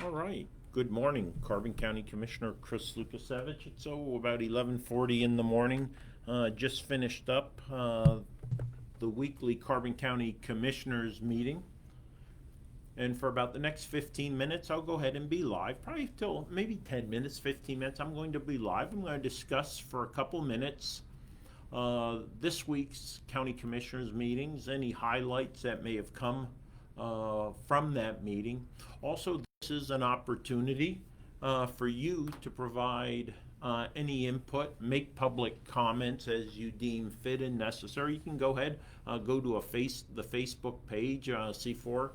All right. Good morning, Carbon County Commissioner Chris Lukasevich. It's about 11:40 in the morning. Just finished up the weekly Carbon County Commissioners meeting. And for about the next 15 minutes, I'll go ahead and be live. Probably till maybe 10 minutes, 15 minutes. I'm going to be live. I'm going to discuss for a couple minutes this week's County Commissioners meetings, any highlights that may have come from that meeting. Also, this is an opportunity for you to provide any input, make public comments as you deem fit and necessary. You can go ahead, go to the Facebook page, C4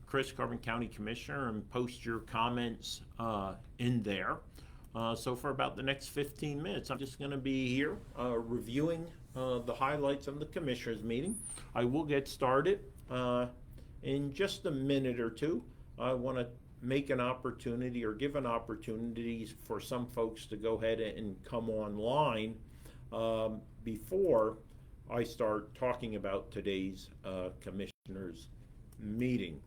Chris Carbon County Commissioner, and post your comments in there. So for about the next 15 minutes, I'm just going to be here reviewing the highlights of the Commissioners meeting. I will get started in just a minute or two. I want to make an opportunity or give an opportunity for some folks to go ahead and come online before I start talking about today's Commissioners meeting.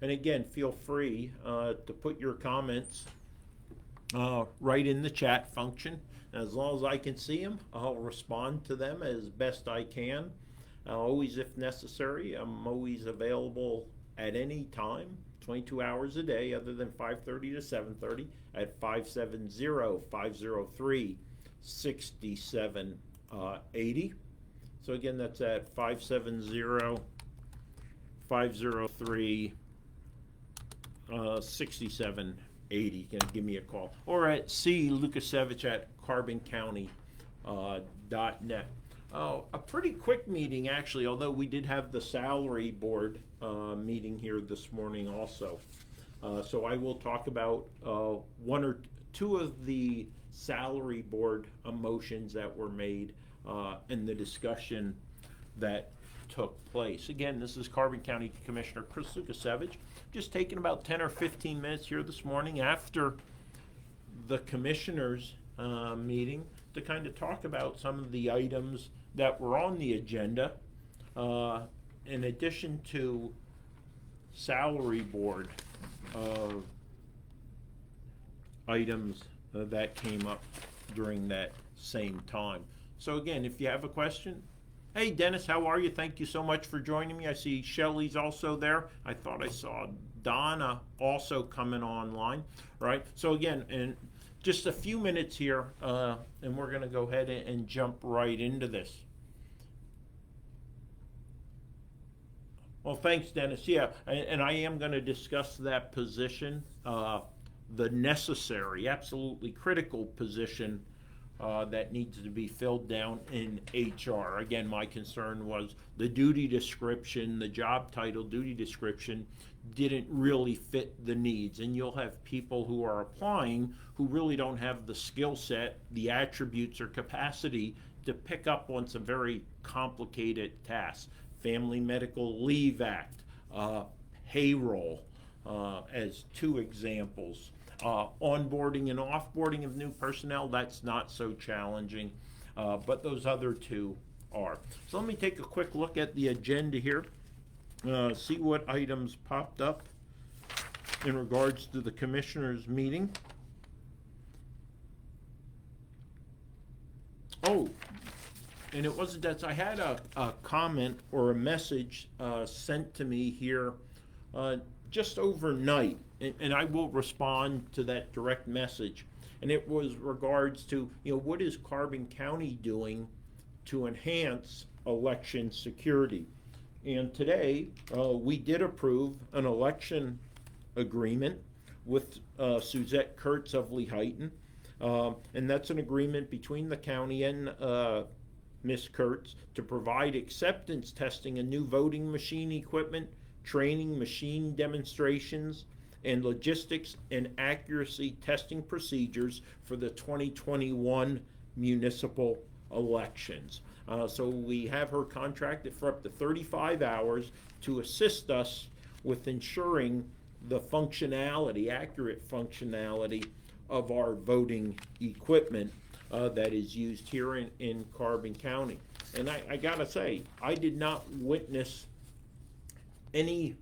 And again, feel free to put your comments right in the chat function. As long as I can see them, I'll respond to them as best I can. Always, if necessary, I'm always available at any time, 22 hours a day, other than 5:30 to 7:30 at 570-503-6780. So again, that's at 570-503-6780. You can give me a call. Or at clukasevich@carboncounty.net. A pretty quick meeting, actually, although we did have the salary board meeting here this morning also. So I will talk about one or two of the salary board motions that were made and the discussion that took place. Again, this is Carbon County Commissioner Chris Lukasevich. Just taking about 10 or 15 minutes here this morning after the Commissioners meeting to kind of talk about some of the items that were on the agenda, in addition to salary board items that came up during that same time. So again, if you have a question, hey Dennis, how are you? Thank you so much for joining me. I see Shelly's also there. I thought I saw Donna also coming online, right? So again, and just a few minutes here, and we're going to go ahead and jump right into this. Well, thanks, Dennis. Yeah, and I am going to discuss that position, the necessary, absolutely critical position that needs to be filled down in HR. Again, my concern was the duty description, the job title duty description didn't really fit the needs. And you'll have people who are applying who really don't have the skill set, the attributes, or capacity to pick up on some very complicated tasks. Family Medical Leave Act, payroll, as two examples. Onboarding and offboarding of new personnel, that's not so challenging, but those other two are. So let me take a quick look at the agenda here, see what items popped up in regards to the Commissioners meeting. Oh, and it wasn't that I had a comment or a message sent to me here just overnight, and I will respond to that direct message. And it was regards to, what is Carbon County doing to enhance election security? And today we did approve an election agreement with Suzette Kurtz of Lehighton, and that's an agreement between the county and Ms. Kurtz to provide acceptance testing and new voting machine equipment, training, machine demonstrations, and logistics and accuracy testing procedures for the 2021 municipal elections. So we have her contracted for up to 35 hours to assist us with ensuring the functionality, accurate functionality of our voting equipment that is used here in Carbon County. And I gotta say, I did not witness any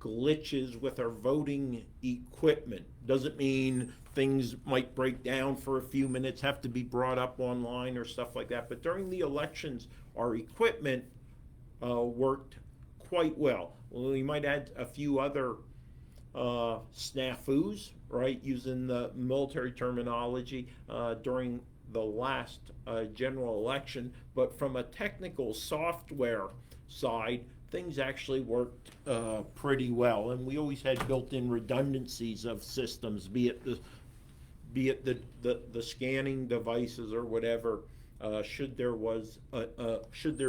glitches with our voting equipment. Doesn't mean things might break down for a few minutes, have to be brought up online or stuff like that. But during the elections, our equipment worked quite well. Well, we might add a few other snafus, right, using the military terminology during the last general election. But from a technical software side, things actually worked pretty well, and we always had built-in redundancies of systems, be it the scanning devices or whatever, should there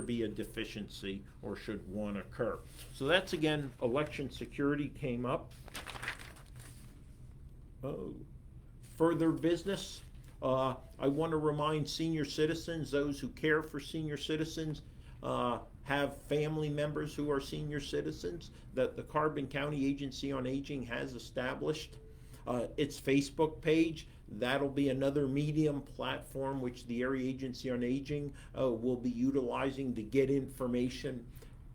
be a deficiency or should one occur. So that's, again, election security came up. Further business. I want to remind senior citizens, those who care for senior citizens, have family members who are senior citizens, that the Carbon County Agency on Aging has established its Facebook page. That'll be another medium platform which the Area Agency on Aging will be utilizing to get information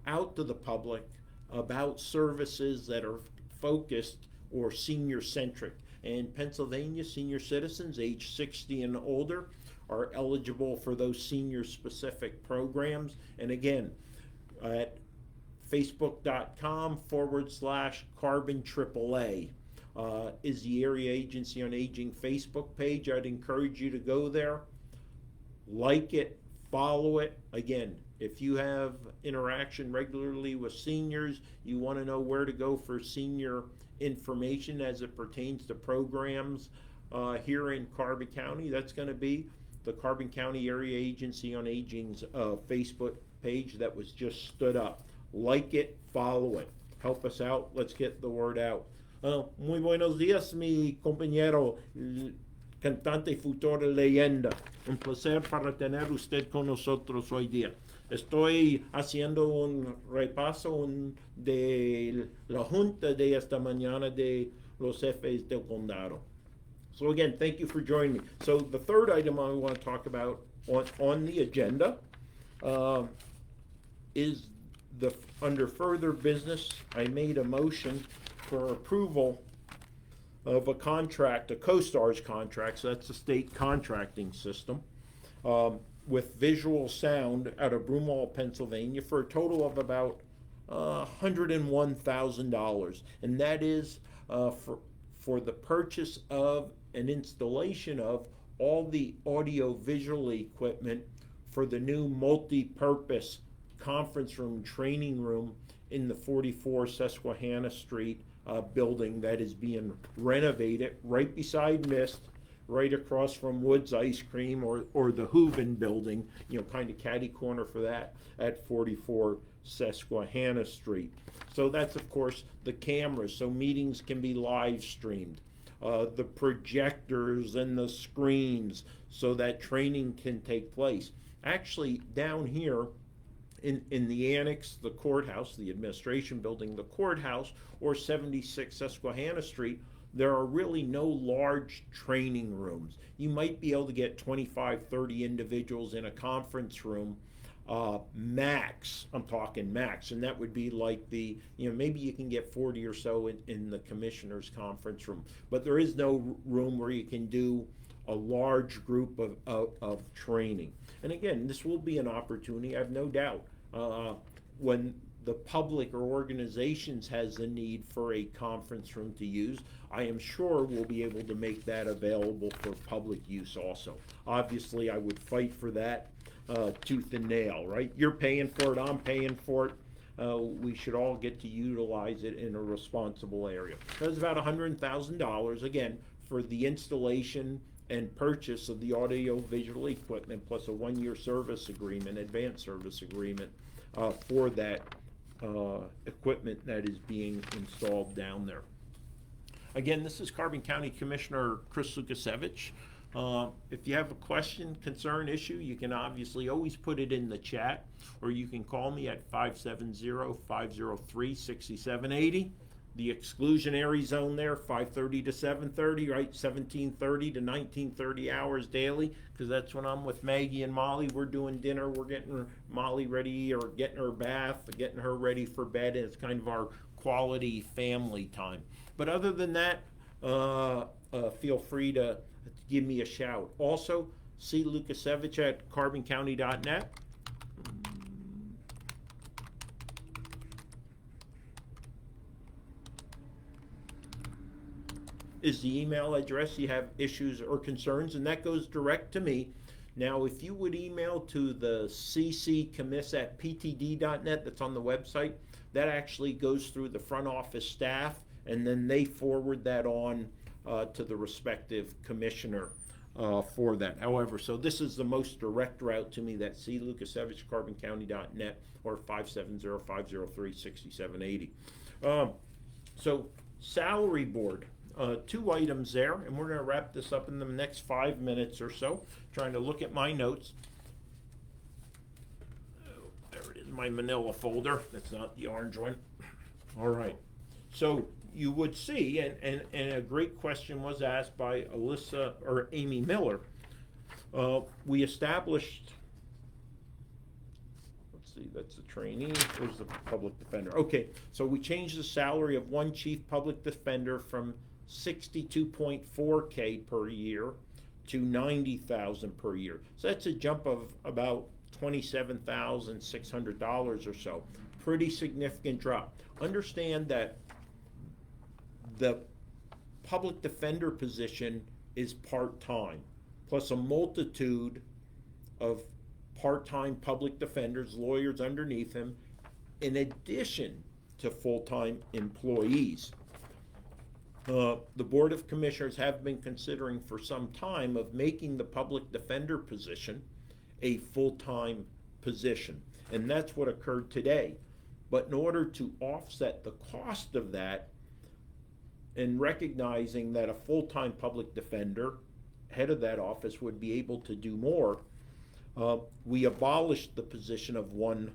out to the public about services that are focused or senior centric. In Pennsylvania, senior citizens age 60 and older are eligible for those senior specific programs. And again, at facebook.com/Carbon AAA is the Area Agency on Aging Facebook page. I'd encourage you to go there, like it, follow it. Again, if you have interaction regularly with seniors, you want to know where to go for senior information as it pertains to programs here in Carbon County, that's going to be the Carbon County Area Agency on Aging's Facebook page that was just stood up. Like it, follow it. Help us out. Let's get the word out. Muy buenos días, mi compañero, cantante y futura leyenda. Un placer para tener usted con nosotros hoy día. Estoy haciendo un repaso de la junta de esta mañana de los jefes del condado. So again, thank you for joining me. So the third item I want to talk about on the agenda is under further business. I made a motion for approval of a contract, a CoStarz contract, so that's the state contracting system, with visual sound out of Broomall, Pennsylvania, for a total of about $101,000, and that is for the purchase of an installation of all the audio-visual equipment for the new multi-purpose conference room, training room in the 44 Susquehanna Street building that is being renovated right beside Mist, right across from Woods Ice Cream or the Hooven building, kind of catty corner for that at 44 Susquehanna Street. So that's, of course, the cameras, so meetings can be live streamed. The projectors and the screens so that training can take place. Actually, down here in the annex, the courthouse, the administration building, the courthouse, or 76 Susquehanna Street, there are really no large training rooms. You might be able to get 25, 30 individuals in a conference room, max, I'm talking max, and that would be like maybe you can get 40 or so in the commissioner's conference room, but there is no room where you can do a large group of training. And again, this will be an opportunity, I have no doubt, when the public or organizations has a need for a conference room to use, I am sure we'll be able to make that available for public use also. Obviously, I would fight for that tooth and nail, right? You're paying for it, I'm paying for it. We should all get to utilize it in a responsible area. That's about $100,000, again, for the installation and purchase of the audio-visual equipment, plus a 1-year service agreement, advanced service agreement for that equipment that is being installed down there. Again, this is Carbon County Commissioner Chris Lukasiewicz. If you have a question, concern, issue, you can obviously always put it in the chat, or you can call me at 570-503-6780. The exclusionary zone there, 5:30 to 7:30, right? 17:30 to 19:30 hours daily, because that's when I'm with Maggie and Molly. We're doing dinner. We're getting Molly ready, or getting her bath, getting her ready for bed. And it's kind of our quality family time. But other than that, feel free to give me a shout. Also, see Lukasevich at carboncounty.net. Is the email address you have issues or concerns, and that goes direct to me. Now, if you would email to the ccommiss@ptd.net, that's on the website, that actually goes through the front office staff, and then they forward that on to the respective commissioner for that. However, so this is the most direct route to me, that clukasevich, carboncounty.net, or 570-503-6780. So, salary board. 2 items there, and we're going to wrap this up in the next 5 minutes or so, trying to look at my notes. Oh, there it is, my manila folder. That's not the orange one. All right. So you would see, and a great question was asked by Alyssa or Amy Miller. We established, let's see, that's the trainee, there's the public defender. Okay, so we changed the salary of one chief public defender from $62.4K per year to $90,000 per year. So that's a jump of about $27,600 or so. Pretty significant drop. Understand that the public defender position is part-time, plus a multitude of part-time public defenders, lawyers underneath him, in addition to full-time employees. The Board of Commissioners have been considering for some time of making the public defender position a full-time position, and that's what occurred today. But in order to offset the cost of that, and recognizing that a full-time public defender, head of that office, would be able to do more, we abolished the position of one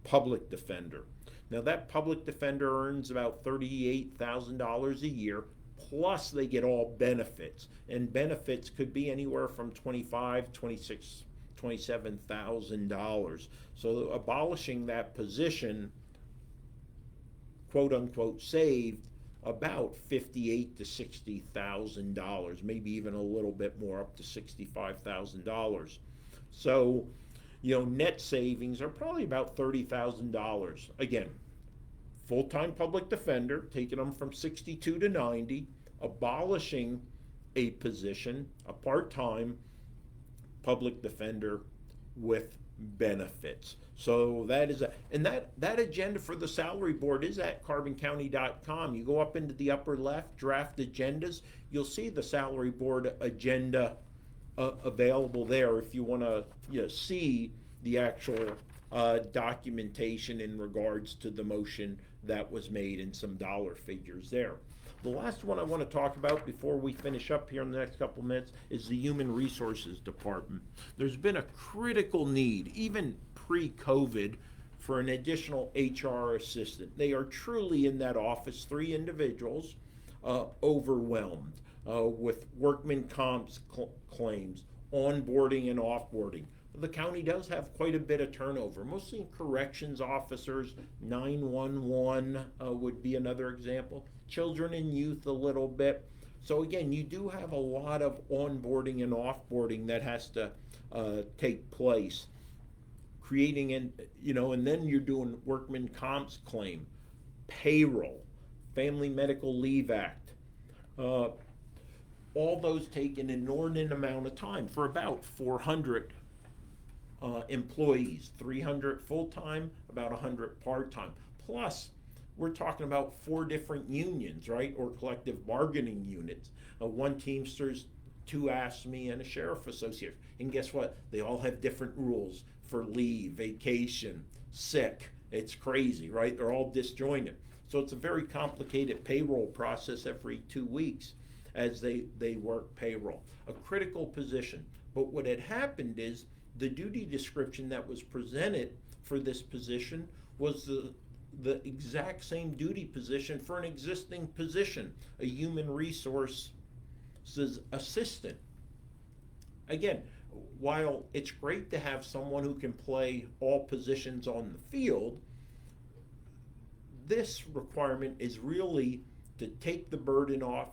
public defender. Now, that public defender earns about $38,000 a year, plus they get all benefits. And benefits could be anywhere from $25,000, $26,000, $27,000. So abolishing that position, quote unquote, saved about $58,000 to $60,000, maybe even a little bit more, up to $65,000. So, net savings are probably about $30,000. Again, full-time public defender, taking them from 62 to 90, abolishing a position, a part-time public defender with benefits. So that is that agenda for the salary board is at carboncounty.com. You go up into the upper left, draft agendas, you'll see the salary board agenda available there if you want to see the actual documentation in regards to the motion that was made and some dollar figures there. The last one I want to talk about before we finish up here in the next couple minutes is the Human Resources Department. There's been a critical need, even pre-COVID, for an additional HR assistant. They are truly in that office, 3 individuals, overwhelmed with workman comps claims, onboarding and offboarding. The county does have quite a bit of turnover, mostly in corrections officers. 911 would be another example. Children and youth a little bit. So again, you do have a lot of onboarding and offboarding that has to take place. Creating and then you're doing workman comps claim, payroll, Family Medical Leave Act. All those take an inordinate amount of time for about 400 employees, 300 full-time, about 100 part-time. Plus, we're talking about 4 different unions, right, or collective bargaining units. 1 Teamsters, 2 AFSCME, and a Sheriff Association. And guess what? They all have different rules for leave, vacation, sick. It's crazy, right? They're all disjointed. So it's a very complicated payroll process every 2 weeks as they work payroll. A critical position. But what had happened is the duty description that was presented for this position was the exact same duty position for an existing position, a human resources assistant. Again, while it's great to have someone who can play all positions on the field, this requirement is really to take the burden off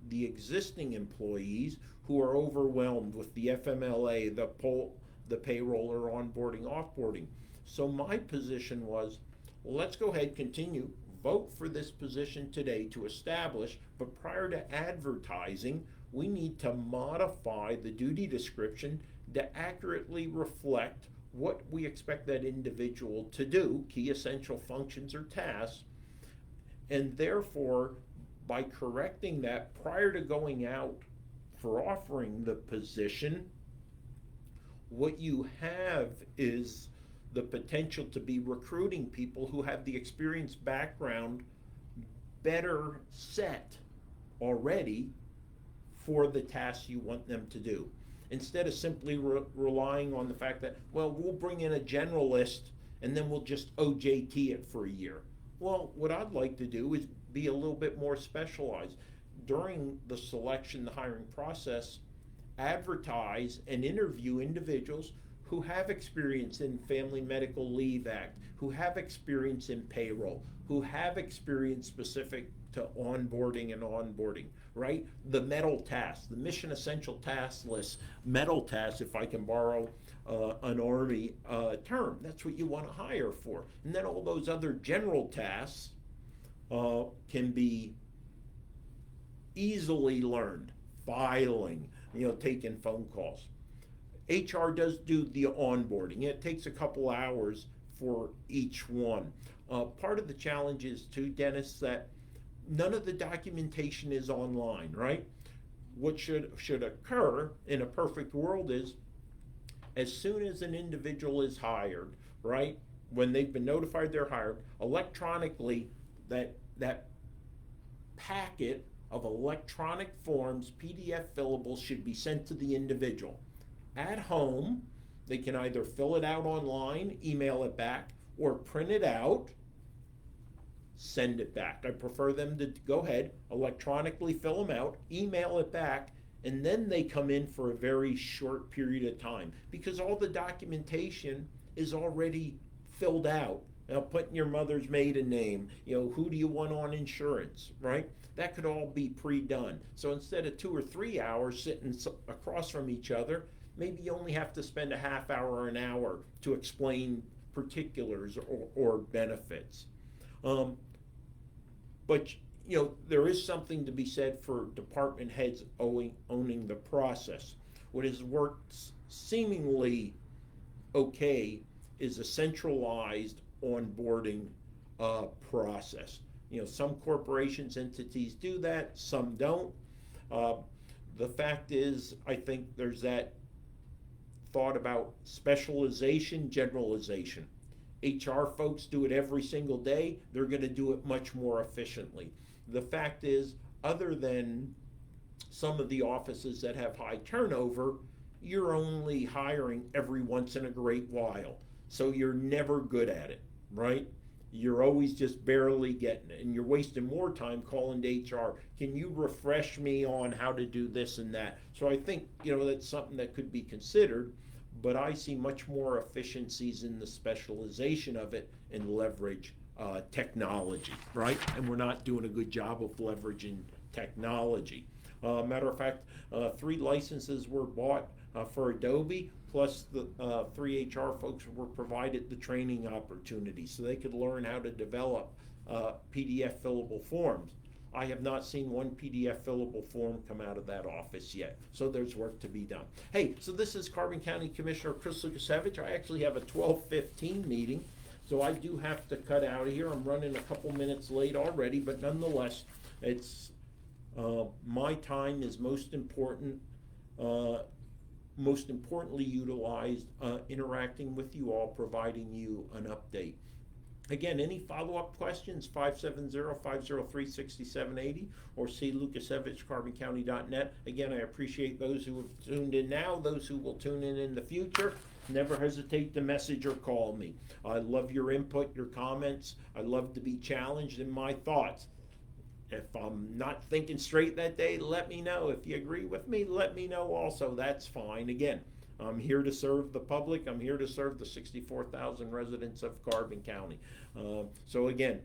the existing employees who are overwhelmed with the FMLA, the payroll or onboarding, offboarding. So my position was, well, let's go ahead, continue, vote for this position today to establish, but prior to advertising, we need to modify the duty description to accurately reflect what we expect that individual to do, key essential functions or tasks, and therefore, by correcting that prior to going out for offering the position, what you have is the potential to be recruiting people who have the experience background better set already for the tasks you want them to do. Instead of simply relying on the fact that, well, we'll bring in a generalist and then we'll just OJT it for a year. Well, what I'd like to do is be a little bit more specialized. During the selection, the hiring process, advertise and interview individuals who have experience in Family Medical Leave Act, who have experience in payroll, who have experience specific to onboarding, right? The metal tasks, the mission essential task list, metal tasks, if I can borrow an Army term, that's what you want to hire for. And then all those other general tasks can be easily learned, filing, taking phone calls. HR does do the onboarding. It takes a couple hours for each one. Part of the challenge is too, Dennis, that none of the documentation is online, right? What should occur in a perfect world is, as soon as an individual is hired, right, when they've been notified they're hired, electronically that packet of electronic forms, PDF fillables, should be sent to the individual. At home, they can either fill it out online, email it back, or print it out, send it back. I prefer them to go ahead, electronically fill them out, email it back, and then they come in for a very short period of time because all the documentation is already filled out. Putting your mother's maiden name, who do you want on insurance, right? That could all be pre-done. So instead of 2 or 3 hours sitting across from each other, maybe you only have to spend a half hour or an hour to explain particulars or benefits. But there is something to be said for department heads owning the process. What has worked seemingly okay is a centralized onboarding process. Some corporations, entities do that, some don't. The fact is, I think there's that thought about specialization, generalization. HR folks do it every single day. They're going to do it much more efficiently. The fact is, other than some of the offices that have high turnover, you're only hiring every once in a great while. So you're never good at it, right? You're always just barely getting it. And you're wasting more time calling to HR. Can you refresh me on how to do this and that? So I think, that's something that could be considered. But I see much more efficiencies in the specialization of it and leverage technology, right? And we're not doing a good job of leveraging technology. Matter of fact, 3 licenses were bought for Adobe, plus the 3 HR folks were provided the training opportunity so they could learn how to develop PDF fillable forms. I have not seen one PDF fillable form come out of that office yet. So there's work to be done. Hey, so this is Carbon County Commissioner Chris Lukasiewicz. I actually have a 12:15 meeting, so I do have to cut out of here. I'm running a couple minutes late already, but nonetheless, it's my time is most importantly utilized interacting with you all, providing you an update. Again, any follow-up questions, 570-503-6780 or see Lukasiewicz, carboncounty.net. Again, I appreciate those who have tuned in now, those who will tune in the future. Never hesitate to message or call me. I love your input, your comments. I love to be challenged in my thoughts. If I'm not thinking straight that day, let me know. If you agree with me, let me know also. That's fine. Again, I'm here to serve the public. I'm here to serve the 64,000 residents of Carbon County. So again,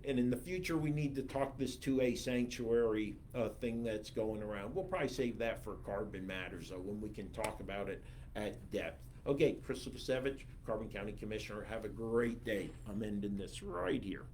and in the future, we need to talk this 2A sanctuary thing that's going around. We'll probably save that for Carbon Matters, though, when we can talk about it at depth. Okay, Chris Lukasevich, Carbon County Commissioner, have a great day. I'm ending this right here.